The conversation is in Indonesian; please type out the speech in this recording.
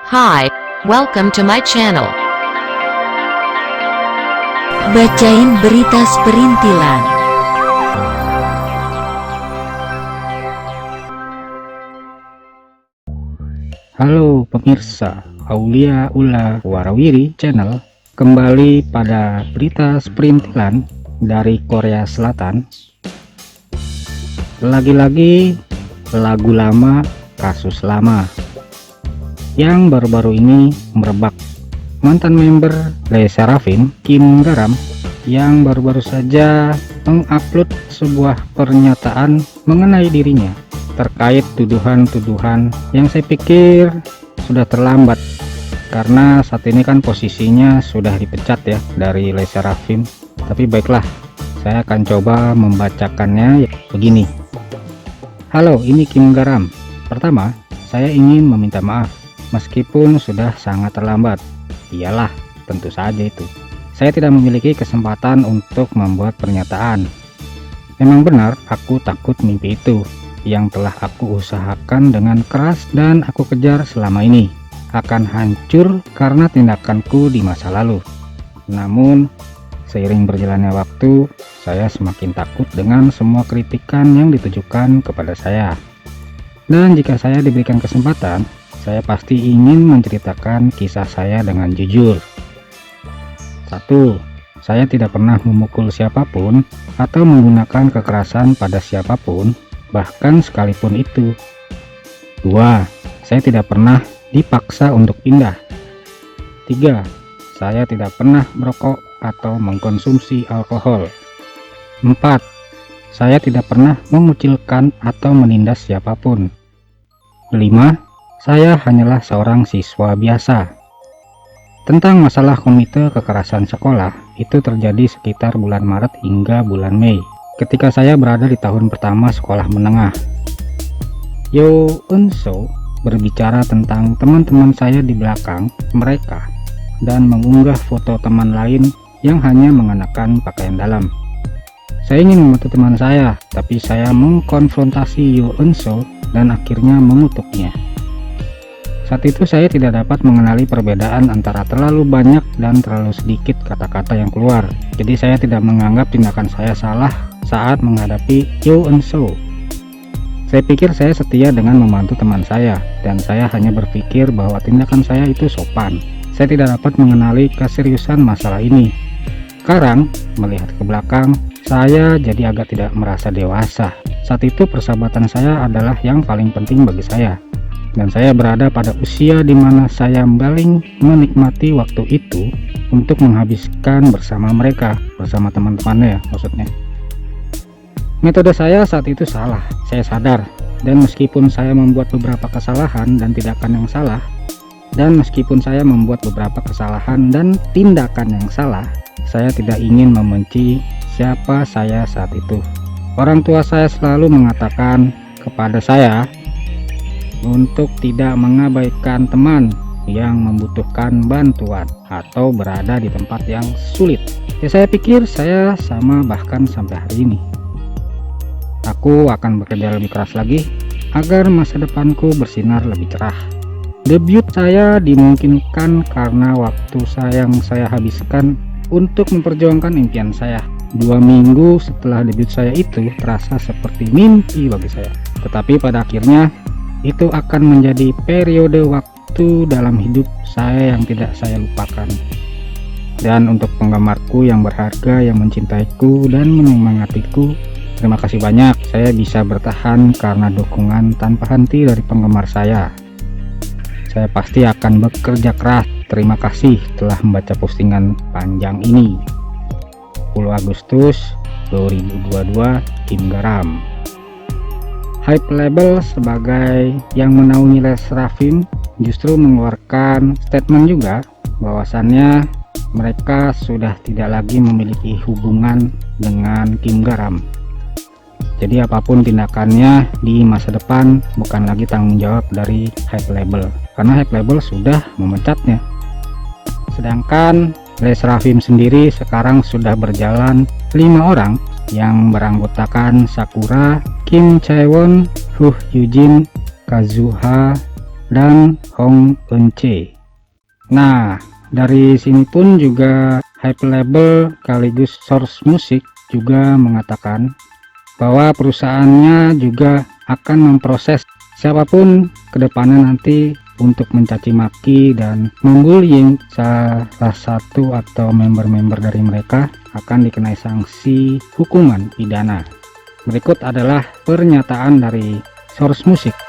Hi, welcome to my channel. Bacain berita seperintilan. Halo pemirsa Aulia Ula Warawiri Channel, kembali pada berita seperintilan dari Korea Selatan. Lagi-lagi lagu lama, kasus lama yang baru-baru ini merebak. Mantan member Le Sserafim, Kim Garam, yang baru-baru saja mengupload sebuah pernyataan mengenai dirinya terkait tuduhan-tuduhan yang saya pikir sudah terlambat, karena saat ini kan posisinya sudah dipecat ya dari Le Sserafim. Tapi baiklah, saya akan coba membacakannya begini. Halo, ini Kim Garam. Pertama, saya ingin meminta maaf meskipun sudah sangat terlambat. Iyalah, tentu saja itu. Saya tidak memiliki kesempatan untuk membuat pernyataan. Memang benar, aku takut mimpi itu yang telah aku usahakan dengan keras dan aku kejar selama ini akan hancur karena tindakanku di masa lalu. Namun, seiring berjalannya waktu, saya semakin takut dengan semua kritikan yang ditujukan kepada saya. Dan jika saya diberikan kesempatan, saya pasti ingin menceritakan kisah saya dengan jujur. 1. Saya tidak pernah memukul siapapun atau menggunakan kekerasan pada siapapun, bahkan sekalipun itu. 2. Saya tidak pernah dipaksa untuk pindah. 3. Saya tidak pernah merokok atau mengkonsumsi alkohol. 4. Saya tidak pernah mengucilkan atau menindas siapapun. 5. Saya hanyalah seorang siswa biasa. Tentang masalah komite kekerasan sekolah, itu terjadi sekitar bulan Maret hingga bulan Mei, ketika saya berada di tahun pertama sekolah menengah. Yo Eun-soo berbicara tentang teman-teman saya di belakang mereka dan mengunggah foto teman lain yang hanya mengenakan pakaian dalam. Saya ingin membantu teman saya, tapi saya mengkonfrontasi Yo Eun-soo dan akhirnya mengutuknya. Saat itu saya tidak dapat mengenali perbedaan antara terlalu banyak dan terlalu sedikit kata-kata yang keluar. Jadi saya tidak menganggap tindakan saya salah saat menghadapi Yo Eun-soo. Saya pikir saya setia dengan membantu teman saya, dan saya hanya berpikir bahwa tindakan saya itu sopan. Saya tidak dapat mengenali keseriusan masalah ini. Sekarang, melihat ke belakang, saya jadi agak tidak merasa dewasa. Saat itu persahabatan saya adalah yang paling penting bagi saya. Dan saya berada pada usia di mana saya paling menikmati waktu itu untuk menghabiskan bersama mereka, bersama teman-temannya ya maksudnya. Metode saya saat itu salah, saya sadar. Dan meskipun saya membuat beberapa kesalahan dan tindakan yang salah, saya tidak ingin membenci siapa saya saat itu. Orang tua saya selalu mengatakan kepada saya untuk tidak mengabaikan teman yang membutuhkan bantuan atau berada di tempat yang sulit. Ya, saya pikir saya sama bahkan sampai hari ini. Aku akan bekerja lebih keras lagi agar masa depanku bersinar lebih cerah. Debut saya dimungkinkan karena waktu yang saya habiskan untuk memperjuangkan impian saya. 2 minggu setelah debut saya itu terasa seperti mimpi bagi saya. Tetapi pada akhirnya itu akan menjadi periode waktu dalam hidup saya yang tidak saya lupakan. Dan untuk penggemarku yang berharga, yang mencintaiku dan menyemangatiku, terima kasih banyak. Saya bisa bertahan karena dukungan tanpa henti dari penggemar saya. Saya pasti akan bekerja keras. Terima kasih telah membaca postingan panjang ini. 10 Agustus 2022, Kim Garam. Hype Label sebagai yang menaungi Le Sserafim justru mengeluarkan statement juga bahwasannya mereka sudah tidak lagi memiliki hubungan dengan Kim Garam. Jadi apapun tindakannya di masa depan bukan lagi tanggung jawab dari Hype Label, karena Hype Label sudah memecatnya. Sedangkan Le Sserafim sendiri sekarang sudah berjalan 5 orang yang beranggotakan Sakura, Kim Chaewon, Huh Yujin, Kazuha, dan Hong Eun-chae. Nah, dari sini pun juga hype label sekaligus Source Music juga mengatakan bahwa perusahaannya juga akan memproses siapapun kedepannya nanti untuk mencaci maki dan membullying salah satu atau member-member dari mereka akan dikenai sanksi hukuman pidana. Berikut adalah pernyataan dari Source Music.